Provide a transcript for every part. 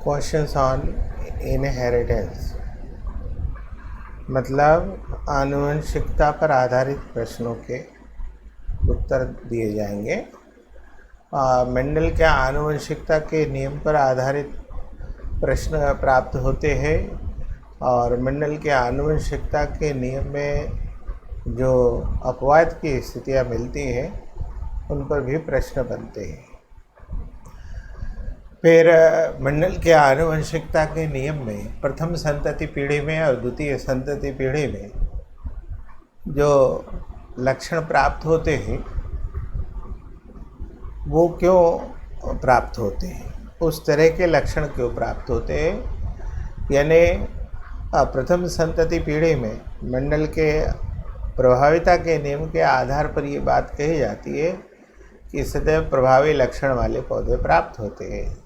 Questions on inheritance मतलब आनुवंशिकता पर आधारित प्रश्नों के उत्तर दिए जाएंगे। मेंडल के आनुवंशिकता के नियम पर आधारित प्रश्न प्राप्त होते हैं और मेंडल के आनुवंशिकता के नियम में जो अपवाद की स्थितियाँ मिलती हैं उन पर भी प्रश्न बनते हैं। फिर मेंडल के आनुवंशिकता के नियम में प्रथम संतति पीढ़ी में और द्वितीय संतति पीढ़ी में जो लक्षण प्राप्त होते हैं वो क्यों प्राप्त होते हैं, उस तरह के लक्षण क्यों प्राप्त होते हैं। यानी प्रथम संतति पीढ़ी में मेंडल के प्रभाविता के नियम के आधार पर ये बात कही जाती है कि सदैव प्रभावी लक्षण वाले पौधे प्राप्त होते हैं।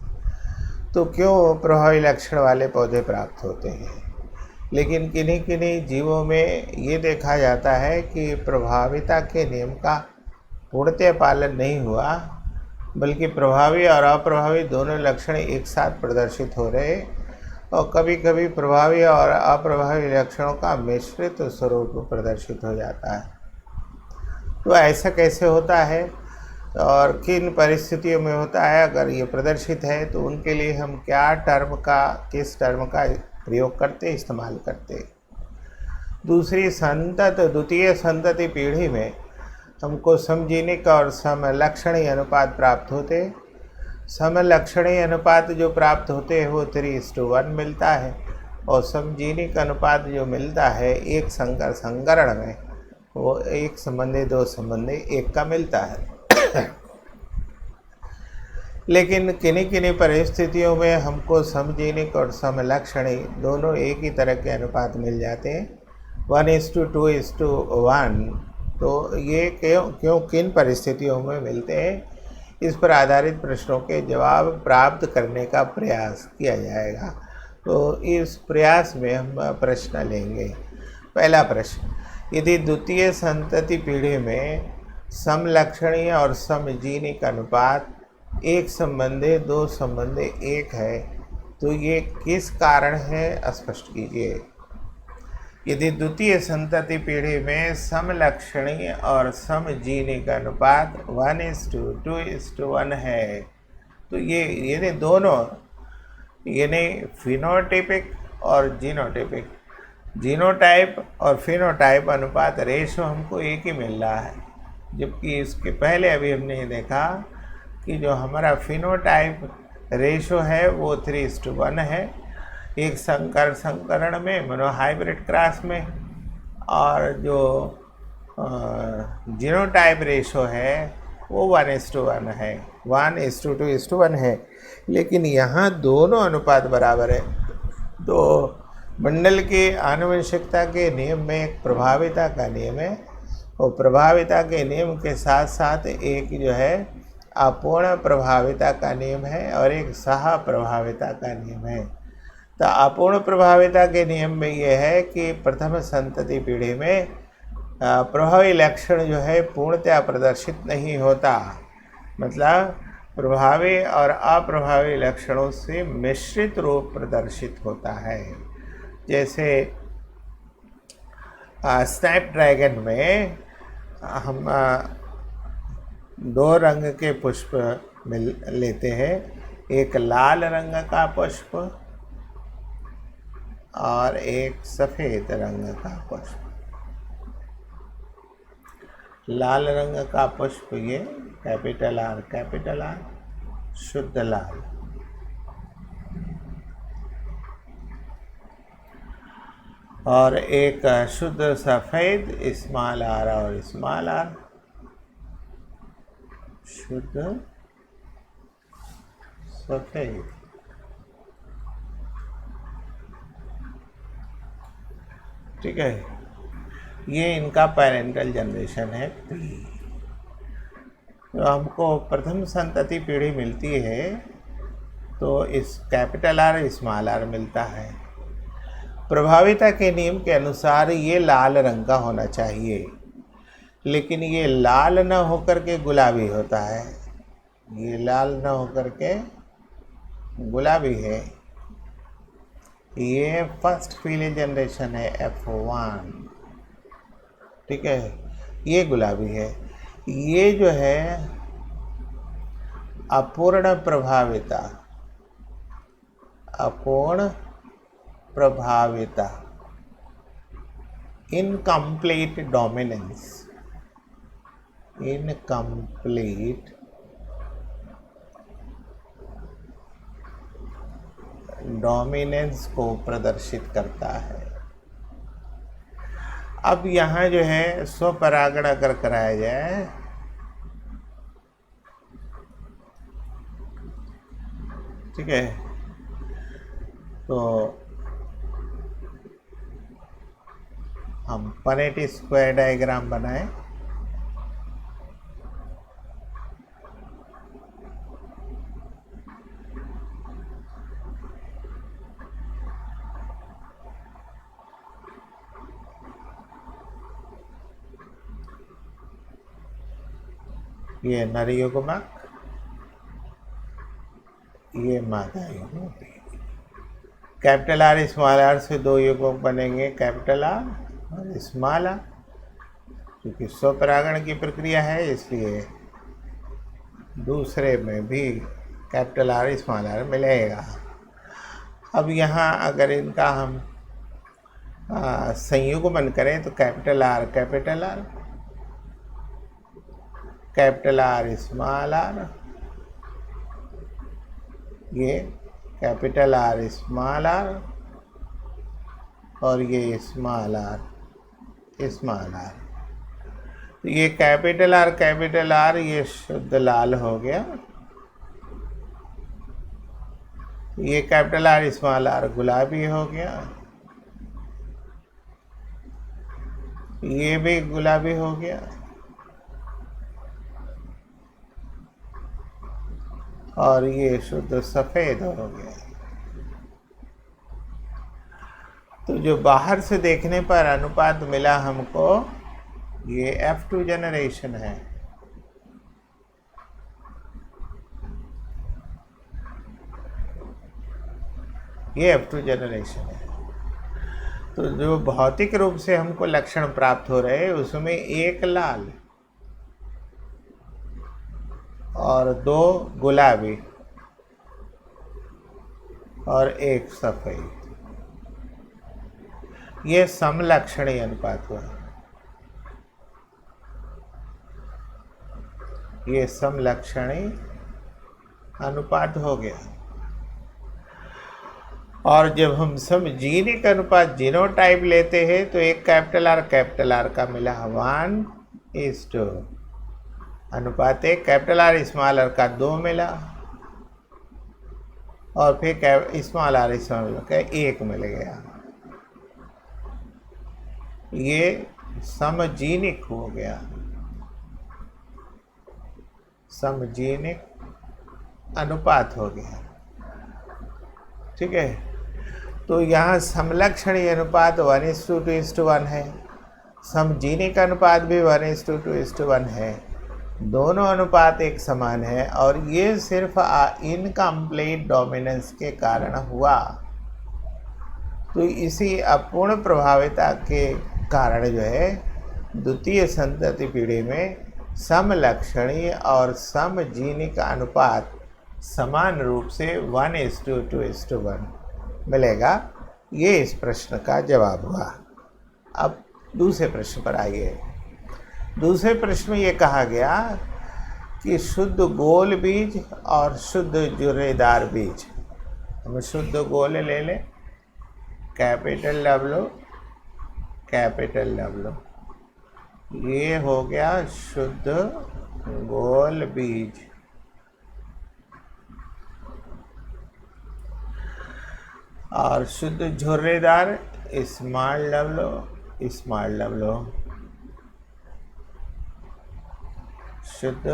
तो क्यों प्रभावी लक्षण वाले पौधे प्राप्त होते हैं, लेकिन किन्हीं किन्हीं जीवों में ये देखा जाता है कि प्रभाविता के नियम का पूर्णतः पालन नहीं हुआ, बल्कि प्रभावी और अप्रभावी दोनों लक्षण एक साथ प्रदर्शित हो रहे और कभी कभी प्रभावी और अप्रभावी लक्षणों का मिश्रित स्वरूप प्रदर्शित हो जाता है। तो ऐसा कैसे होता है और किन परिस्थितियों में होता है, अगर ये प्रदर्शित है तो उनके लिए हम किस टर्म का प्रयोग करते, इस्तेमाल करते। द्वितीय संतति पीढ़ी में हमको समजीनिक और समलक्षणी अनुपात प्राप्त होते। समलक्षणी अनुपात जो प्राप्त होते हैं वो 3:1 मिलता है और समजीनिक अनुपात जो मिलता है एक संकरण में वो 1:2:1 का मिलता है। लेकिन किन्हीं किन्हीं परिस्थितियों में हमको समजीनिक और समलक्षणी दोनों एक ही तरह के अनुपात मिल जाते हैं, 1:2:1। तो ये क्यों किन परिस्थितियों में मिलते हैं, इस पर आधारित प्रश्नों के जवाब प्राप्त करने का प्रयास किया जाएगा। तो इस प्रयास में हम प्रश्न लेंगे। पहला प्रश्न, यदि द्वितीय संतति पीढ़ी में समलक्षणीय और समजीनिक अनुपात 1:2:1 है तो ये किस कारण है, स्पष्ट कीजिए। यदि द्वितीय संतति पीढ़ी में समलक्षणीय और समजीनिक अनुपात 1:2:1 है तो ये दोनों यानी फिनोटाइपिक और जीनोटाइप और फिनोटाइप अनुपात रेशो हमको एक ही मिल रहा है, जबकि इसके पहले अभी हमने देखा कि जो हमारा फिनोटाइप रेशो है वो 3:1 है एक संकरण में, मोनोहाइब्रिड क्रॉस में, और जो जीनोटाइप रेशो है वो 1:1 है, 1:2:1 है। लेकिन यहाँ दोनों अनुपात बराबर है। तो मेंडल के आनुवंशिकता के नियम में एक प्रभाविता का नियम है और प्रभाविता के नियम के साथ साथ एक जो है अपूर्ण प्रभाविता का नियम है और एक सह प्रभाविता का नियम है। तो अपूर्ण प्रभाविता के नियम में यह है कि प्रथम संतति पीढ़ी में प्रभावी लक्षण जो है पूर्णतया प्रदर्शित नहीं होता, मतलब प्रभावी और अप्रभावी लक्षणों से मिश्रित रूप प्रदर्शित होता है। जैसे स्नैपड्रैगन में हम 2 रंग के पुष्प लेते हैं, एक लाल रंग का पुष्प और एक सफ़ेद रंग का पुष्प। लाल रंग का पुष्प ये कैपिटल आर शुद्ध लाल, और एक शुद्ध सफ़ेद स्मॉल आर और स्मॉल आर, शुद्ध सफ़ेद। ठीक है, ये इनका पेरेंटल जनरेशन है P। तो हमको प्रथम संतति पीढ़ी मिलती है तो इस कैपिटल आर स्मॉल आर मिलता है। प्रभाविता के नियम के अनुसार ये लाल रंग का होना चाहिए, लेकिन ये लाल न होकर के गुलाबी होता है, ये लाल न होकर के गुलाबी है। ये फर्स्ट पीली जनरेशन है F1, ठीक है। ये गुलाबी है। ये जो है अपूर्ण प्रभाविता, अपूर्ण प्रभाविता, इनकम्प्लीट डोमिनेंस, इनकम्प्लीट डोमिनेंस को प्रदर्शित करता है। अब यहाँ जो है स्वपरागण अगर कराया जाए ठीक है, तो हम पनेट स्क्वायर डायग्राम बनाएं। ये नर युग्मक, ये मादा युग्मक। कैपिटल आर स्मॉल आर से दो युग्मक बनेंगे, कैपिटल आर और स्मॉल आर। क्योंकि स्वपरागण की प्रक्रिया है इसलिए दूसरे में भी कैपिटल आर स्मॉल आर मिलेगा। अब यहाँ अगर इनका हम संयुग्मन करें तो capital R capital R, capital R small R, ये कैपिटल आर स्मॉल आर और ये स्मॉल आर स्मॉल आर। तो ये कैपिटल आर ये शुद्ध लाल हो गया, ये कैपिटल आर स्मॉल आर गुलाबी हो गया, ये भी गुलाबी हो गया और ये शुद्ध सफ़ेद हो गया। तो जो बाहर से देखने पर अनुपात मिला हमको, ये F2 जनरेशन है। ये F2 जनरेशन है। तो जो भौतिक रूप से हमको लक्षण प्राप्त हो रहे हैं उसमें एक लाल और दो गुलाबी और एक सफ़ेद, ये समलक्षणी अनुपात हुआ। ये समलक्षणी अनुपात हो गया। और जब हम समजीनिक अनुपात जीनोटाइप लेते हैं तो एक कैपिटल आर का मिला 1:, अनुपात एक कैपिटल आर स्मॉल आर का 2 मिला और फिर स्मॉल आर का 1 मिल गया। ये समजीनिक हो गया, समजीनिक अनुपात हो गया, ठीक है। तो यहाँ समलक्षणी अनुपात 1:2:1 है, समजीनिक अनुपात भी 1:2:1 है। दोनों अनुपात एक समान है और ये सिर्फ इनकम्प्लीट डोमिनेंस के कारण हुआ। तो इसी अपूर्ण प्रभाविता के कारण जो है द्वितीय संतति पीढ़ी में समलक्षणी और समजीनिक अनुपात समान रूप से 1:2:1 मिलेगा। ये इस प्रश्न का जवाब हुआ। अब दूसरे प्रश्न पर आइए। दूसरे प्रश्न में ये कहा गया कि शुद्ध गोल बीज और शुद्ध जुर्रेदार बीज, हम शुद्ध गोल ले लें, कैपिटल W, ये हो गया शुद्ध गोल बीज। और शुद्ध झुर्रेदार स्मॉल w, शुद्ध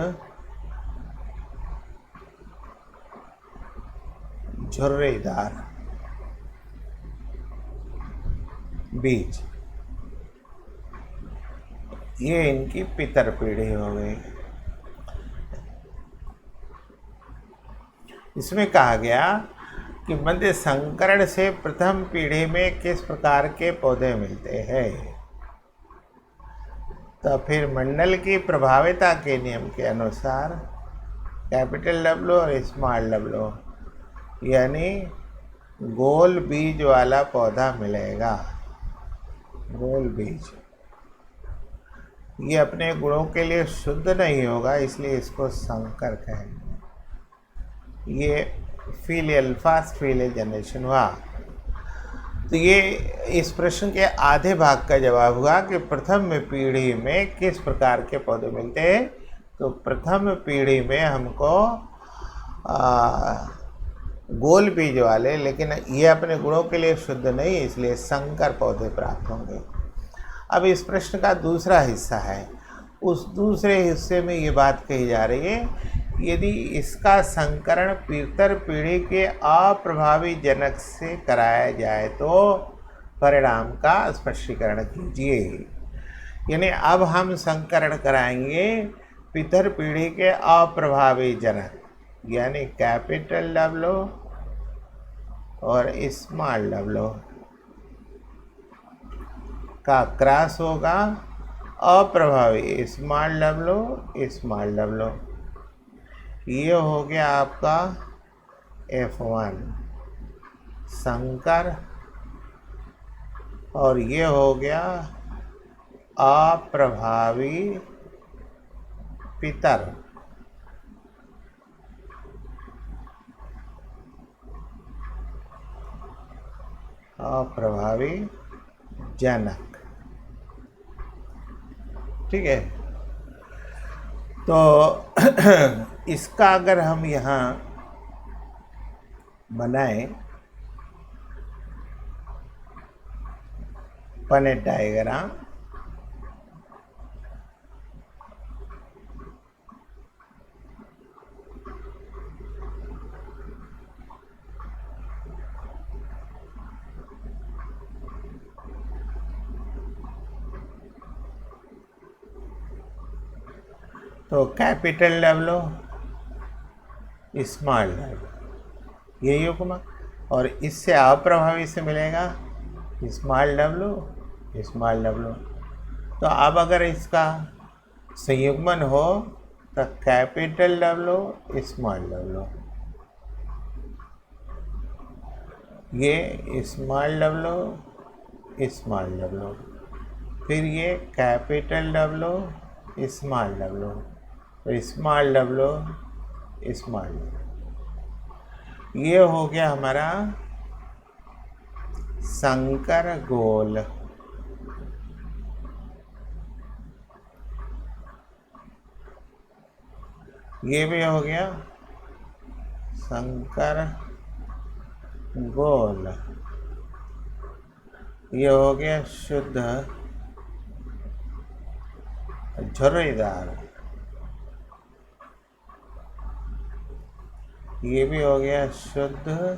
झुर्रेदार बीज। ये इनकी पितर पीढ़ी हो गई। इसमें कहा गया कि मध्य संकरण से प्रथम पीढ़ी में किस प्रकार के पौधे मिलते हैं। तो फिर मंडल की प्रभाविता के नियम के अनुसार कैपिटल डब्ल्यू और स्मॉल डब्ल्यू यानी गोल बीज वाला पौधा मिलेगा। गोल बीज ये अपने गुणों के लिए शुद्ध नहीं होगा, इसलिए इसको संकर कहेंगे। ये फीलियल फास्ट फीलियल जनरेशन हुआ। तो ये इस प्रश्न के आधे भाग का जवाब हुआ कि प्रथम पीढ़ी में किस प्रकार के पौधे मिलते हैं। तो प्रथम पीढ़ी में हमको गोल बीज वाले, लेकिन ये अपने गुणों के लिए शुद्ध नहीं, इसलिए संकर पौधे प्राप्त होंगे। अब इस प्रश्न का दूसरा हिस्सा है। उस दूसरे हिस्से में ये बात कही जा रही है, यदि इसका संकरण पितर पीढ़ी के अप्रभावी जनक से कराया जाए तो परिणाम का स्पष्टीकरण कीजिए। यानी अब हम संकरण कराएंगे पितर पीढ़ी के अप्रभावी जनक, यानी कैपिटल डब्ल्यू और स्मॉल डब्ल्यू का क्रॉस होगा। अप्रभावी स्मॉल डब्ल्यू ये हो गया आपका F1 संकर, और ये हो गया अप्रभावी पितर। अप्रभावी जनक, ठीक है। तो इसका अगर हम यहाँ बनाएं पनेट डायग्राम, तो कैपिटल डब्ल्यू स्मॉल डब्ल्यू ये युग्म, और इससे अप्रभावी से मिलेगा स्मॉल डब्ल्यू। तो अब अगर इसका संयुग्मन हो तो कैपिटल डब्ल्यू स्मॉल डब्ल्यू, ये स्मॉल डब्ल्यू, फिर ये capital W small W, small W. ये हो गया हमारा संकर गोल। ये भी हो गया संकर गोल। ये हो गया शुद्ध झुर्रीदार। ये भी हो गया शुद्ध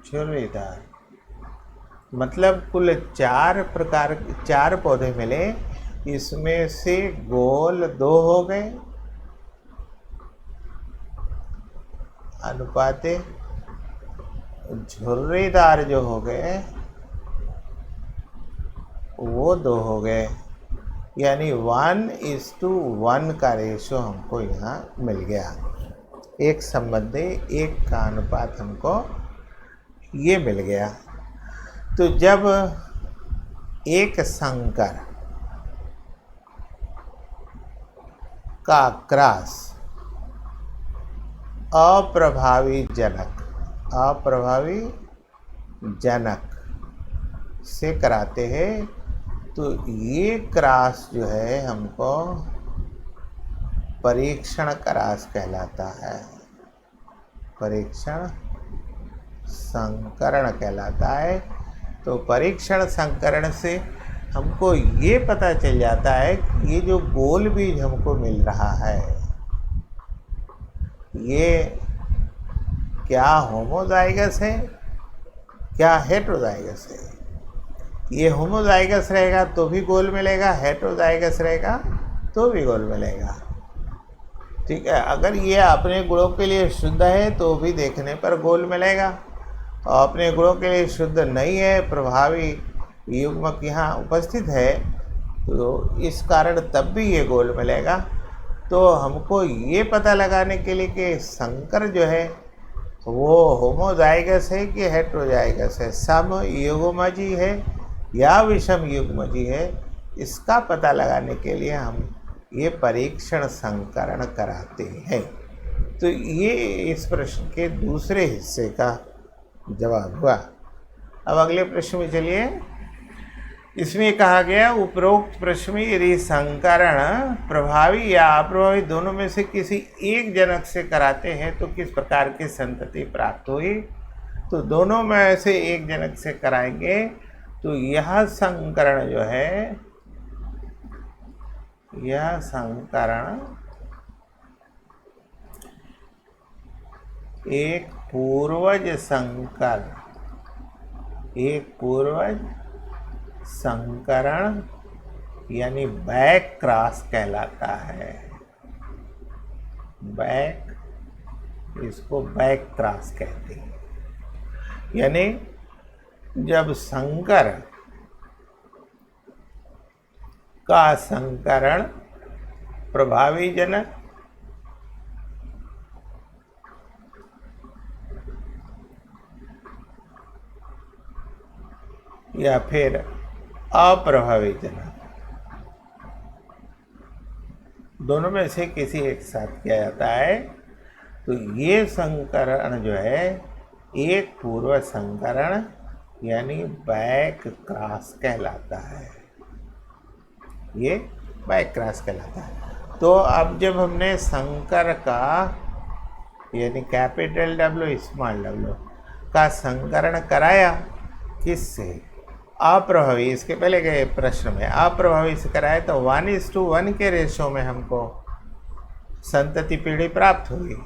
झुर्रीदार। मतलब कुल चार पौधे मिले, इसमें से गोल 2 हो गए, अनुपाते झुर्रीदार जो हो गए वो 2 हो गए, यानी 1:1 का रेशो हमको यहाँ मिल गया। एक संबंधी एक का अनुपात हमको ये मिल गया। तो जब एक संकर का क्रॉस अप्रभावी जनक से कराते हैं, तो ये क्रॉस जो है हमको परीक्षण क्रॉस कहलाता है, परीक्षण संकरण कहलाता है। तो परीक्षण संकरण से हमको ये पता चल जाता है कि ये जो गोल बीज हमको मिल रहा है ये क्या होमोजाइगस है, क्या हेटेरोजाइगस है। ये होमोजाइगस रहेगा तो भी गोल मिलेगा, हेटेरोजाइगस रहेगा तो भी गोल मिलेगा। ठीक है। अगर ये अपने गुणों के लिए शुद्ध है तो भी देखने पर गोल मिलेगा, और अपने गुणों के लिए शुद्ध नहीं है, प्रभावी युग्मक यहाँ उपस्थित है, तो इस कारण तब भी ये गोल मिलेगा। तो हमको ये पता लगाने के लिए कि संकर जो है वो होमोजाइगस है कि हेट्रोजाइगस है, समयुग्मजी है या विषम युग्मजी है, इसका पता लगाने के लिए हम ये परीक्षण संकरण कराते हैं। तो ये इस प्रश्न के दूसरे हिस्से का जवाब हुआ। अब अगले प्रश्न में चलिए। इसमें कहा गया उपरोक्त प्रश्न में यदि संकरण प्रभावी या अप्रभावी दोनों में से किसी एक जनक से कराते हैं तो किस प्रकार की संतति प्राप्त हुई। तो दोनों में से एक जनक से कराएंगे तो यह संकरण जो है, यह संकरण एक पूर्वज संकर, एक पूर्वज संकरण यानी बैक क्रॉस कहलाता है। बैक, इसको बैक क्रॉस कहते हैं। यानी जब संकर का संकरण प्रभावी जनक या फिर अप्रभावी जनक, दोनों में से किसी एक साथ किया जाता है, तो ये संकरण जो है एक पूर्व संकरण यानी बैक क्रॉस कहलाता है। ये बैक क्रॉस कहलाता है। तो अब जब हमने संकर का यानी कैपिटल डब्ल्यू स्मॉल डब्ल्यू का संकरण कराया, किससे? अप्रभावी, इसके पहले के प्रश्न में अप्रभावी से कराया तो 1:1 के रेशो में हमको संतति पीढ़ी प्राप्त हुई।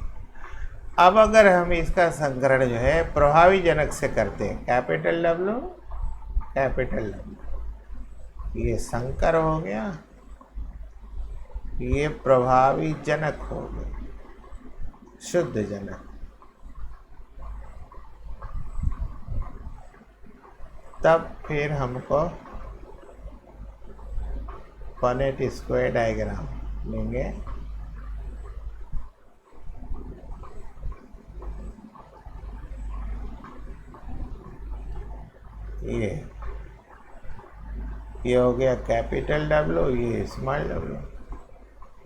अब अगर हम इसका संकरण जो है प्रभावी जनक से करते हैं, कैपिटल डब्ल्यू कैपिटल डब्ल्यू, ये संकर हो गया, ये प्रभावी जनक हो गया, शुद्ध जनक। तब फिर हमको पनेट स्क्वायर डायग्राम लेंगे। ये हो गया कैपिटल डब्ल्यू, ये स्मॉल डब्ल्यू,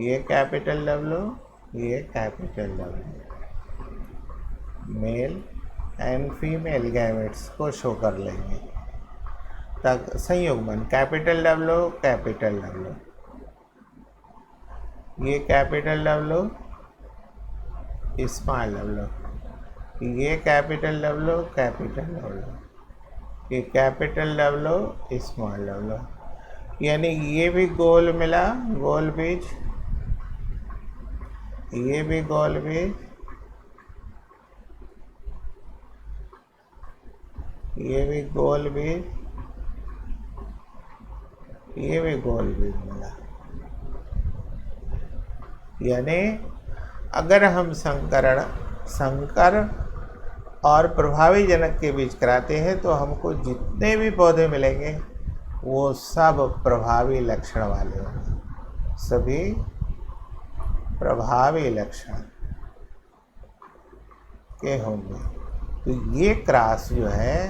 ये कैपिटल डब्ल्यू, ये capital W. Male and female gametes को शो कर लेंगे तक संयुग्मन कैपिटल डब्ल्यू कैपिटल डब्ल्यू, ये कैपिटल डब्ल्यू स्मॉल डब्ल्यू, ये कैपिटल डब्ल्यू कैपिटल डब्ल्यू, ये कैपिटल डब्ल्यू स्मॉल डब्ल्यू। यानी ये भी गोल मिला, गोल बीज, ये भी गोल बीज, ये भी गोल बीज, ये भी गोल बीज मिला। यानी अगर हम संकर और प्रभावी जनक के बीच कराते हैं तो हमको जितने भी पौधे मिलेंगे वो सब प्रभावी लक्षण वाले होंगे, सभी प्रभावी लक्षण के होंगे। तो ये क्रॉस जो है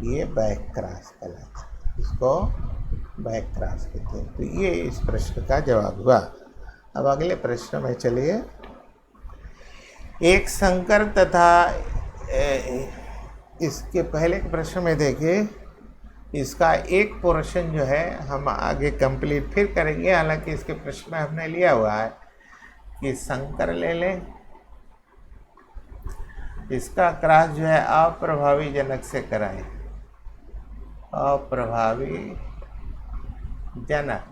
ये बैक क्रॉस कहलाता है, इसको बैक क्रॉस कहते हैं। तो ये इस प्रश्न का जवाब हुआ। अब अगले प्रश्न में चलिए। एक संकर तथा इसके पहले के प्रश्न में देखिए, इसका एक पोर्शन जो है हम आगे कंप्लीट फिर करेंगे। हालांकि इसके प्रश्न में हमने लिया हुआ है कि संकर ले लें, इसका क्रॉस जो है अप्रभावी जनक से कराएं, अप्रभावी जनक,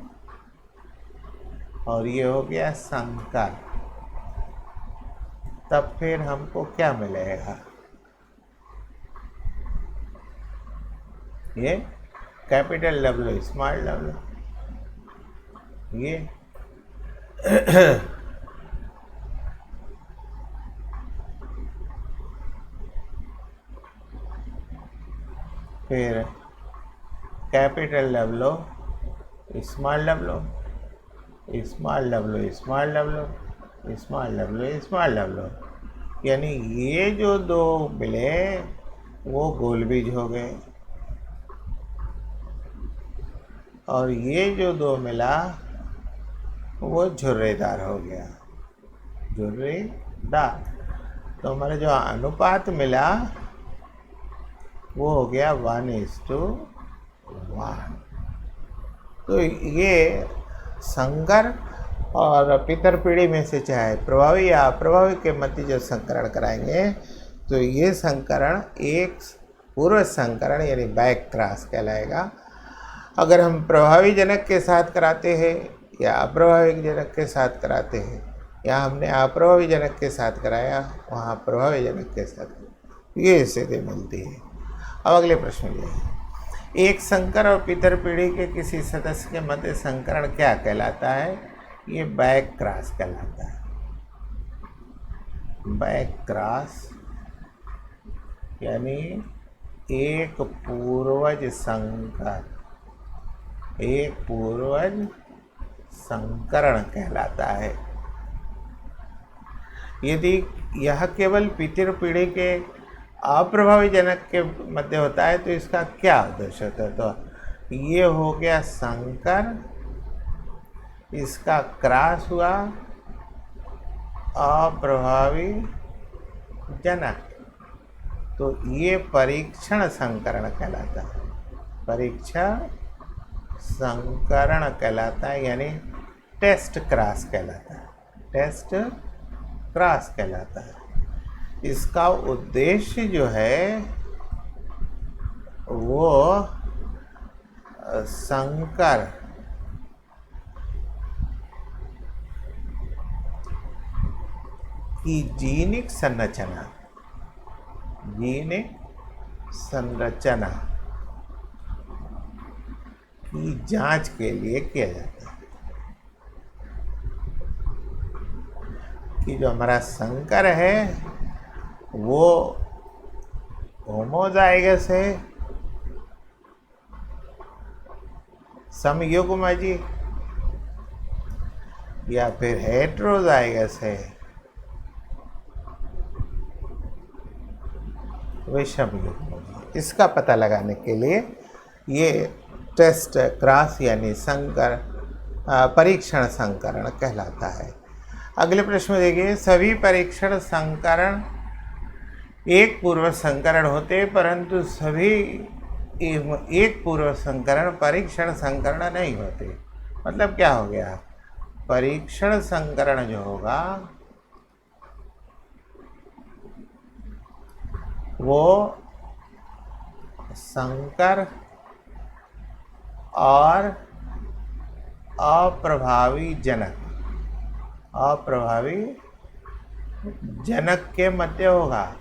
और ये हो गया संकर। तब फिर हमको क्या मिलेगा? ये कैपिटल डब्ल्यू स्मॉल डब्ल्यू, फिर capital W, small W, small W, small W, small W, small W, यानी ये जो दो मिले वो गोल बीज हो गए, और ये जो दो मिला वो झुर्रेदार हो गया, झुर्रेदार। तो हमारा जो अनुपात मिला वो हो गया 1:1। तो ये संकर और पितर पीढ़ी में से चाहे प्रभावी या अप्रभावी के मध्य जो संकरण कराएंगे तो ये संकरण एक पूर्व संकरण यानी बैक क्रॉस कहलाएगा। अगर हम प्रभावी जनक के साथ कराते हैं या अप्रभावी जनक के साथ कराते हैं, या हमने अप्रभावी जनक के साथ कराया वहाँ प्रभावी जनक के साथ, ये स्थिति मिलती है। अब अगले प्रश्न ये है, एक संकर और पितर पीढ़ी के किसी सदस्य के मध्य संकरण क्या कहलाता है? ये बैक क्रॉस कहलाता है। बैक क्रॉस यानी एक पूर्वज संकर, एक पूर्वज संकरण कहलाता है। यदि यह केवल पितर पीढ़ी के अप्रभावी जनक के मध्य होता है तो इसका क्या उद्देश्य होता है? तो ये हो गया संकर, इसका क्रॉस हुआ अप्रभावी जनक, तो ये परीक्षण संकरण कहलाता है। परीक्षण संकरण कहलाता है, यानी टेस्ट क्रॉस कहलाता है, टेस्ट क्रॉस कहलाता है। इसका उद्देश्य जो है वो संकर की जीनिक संरचना, जीनिक संरचना की जांच के लिए किया जाता है कि जो हमारा संकर है वो होमोजाइगस है, समयुग्मजी, या फिर हेटेरोजाइगस है, विषमयुग्मजी। इसका पता लगाने के लिए ये टेस्ट क्रॉस यानी संकर परीक्षण संकरण कहलाता है। अगले प्रश्न में देखिए, सभी परीक्षण संकरण एक पूर्व संकरण होते परंतु सभी एक पूर्व संकरण परीक्षण संकरण नहीं होते। मतलब क्या हो गया? परीक्षण संकरण जो होगा वो संकर और अप्रभावी जनक, अप्रभावी जनक के मध्य होगा,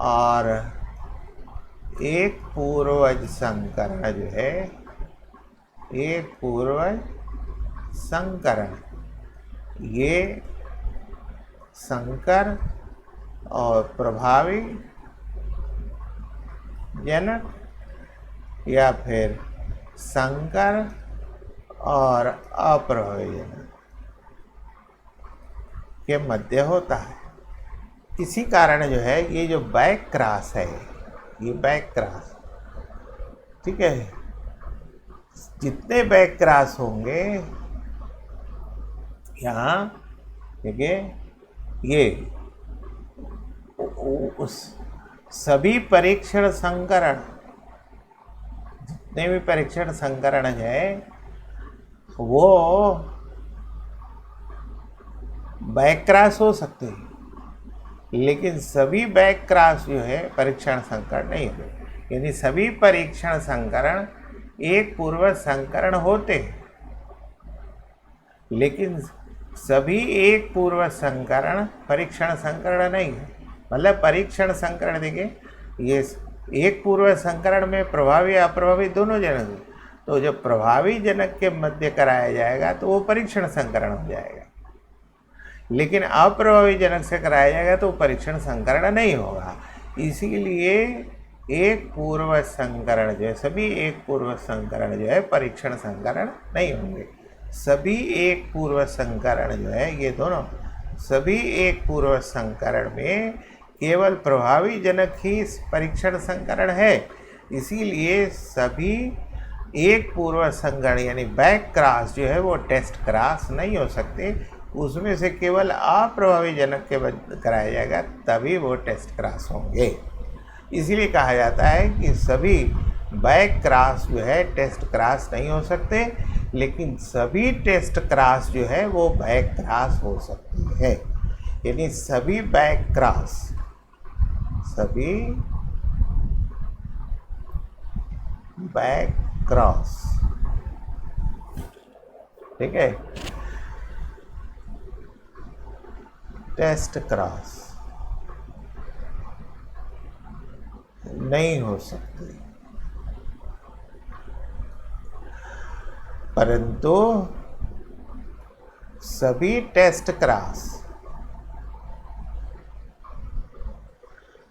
और एक पूर्वज संकरण जो है, एक पूर्वज संकरण, ये संकर और प्रभावी जनक या फिर संकर और अप्रभावी जनक के मध्य होता है। इसी कारण जो है ये जो बैक क्रॉस है, ये बैक क्रॉस, ठीक है, जितने बैक क्रॉस होंगे यहाँ देखिए, ये उस सभी परीक्षण संकरण, जितने भी परीक्षण संकरण है वो बैक क्रॉस हो सकते हैं, लेकिन सभी बैक क्रॉस जो है परीक्षण संकरण नहीं होते। यानी सभी परीक्षण संकरण एक पूर्व संकरण होते हैं, लेकिन सभी एक पूर्व संकरण परीक्षण संकरण नहीं है। मतलब परीक्षण संकरण देखिए, ये एक पूर्व संकरण में प्रभावी अप्रभावी दोनों जनक हैं, तो जब प्रभावी जनक के मध्य कराया जाएगा तो वो परीक्षण संकरण हो जाएगा, लेकिन अप्रभावी जनक से कराया जाएगा तो परीक्षण संकरण नहीं होगा। इसीलिए एक पूर्व संकरण जो है, सभी एक पूर्व संकरण जो है परीक्षण संकरण नहीं होंगे। सभी एक पूर्व संकरण जो है, ये दोनों सभी एक पूर्व संकरण में केवल प्रभावी जनक ही परीक्षण संकरण है। इसीलिए सभी एक पूर्व संकरण यानी बैक क्रॉस जो है वो टेस्ट क्रॉस नहीं हो सकते। उसमें से केवल अप्रभावी जनक के कराया जाएगा, तभी वो टेस्ट क्रॉस होंगे। इसीलिए कहा जाता है कि सभी बैक क्रॉस जो है टेस्ट क्रॉस नहीं हो सकते, लेकिन सभी टेस्ट क्रॉस जो है वो बैक क्रॉस हो सकती है। यानी सभी बैक क्रॉस, सभी बैक क्रॉस, ठीक है, टेस्ट क्रॉस नहीं हो सकती, परंतु सभी टेस्ट क्रॉस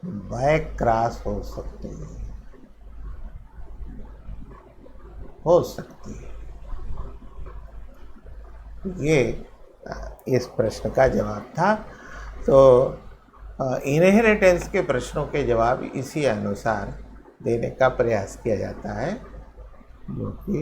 बैक क्रॉस हो सकती है, हो सकती है। ये इस प्रश्न का जवाब था। तो इनहेरिटेंस के प्रश्नों के जवाब इसी अनुसार देने का प्रयास किया जाता है, जो कि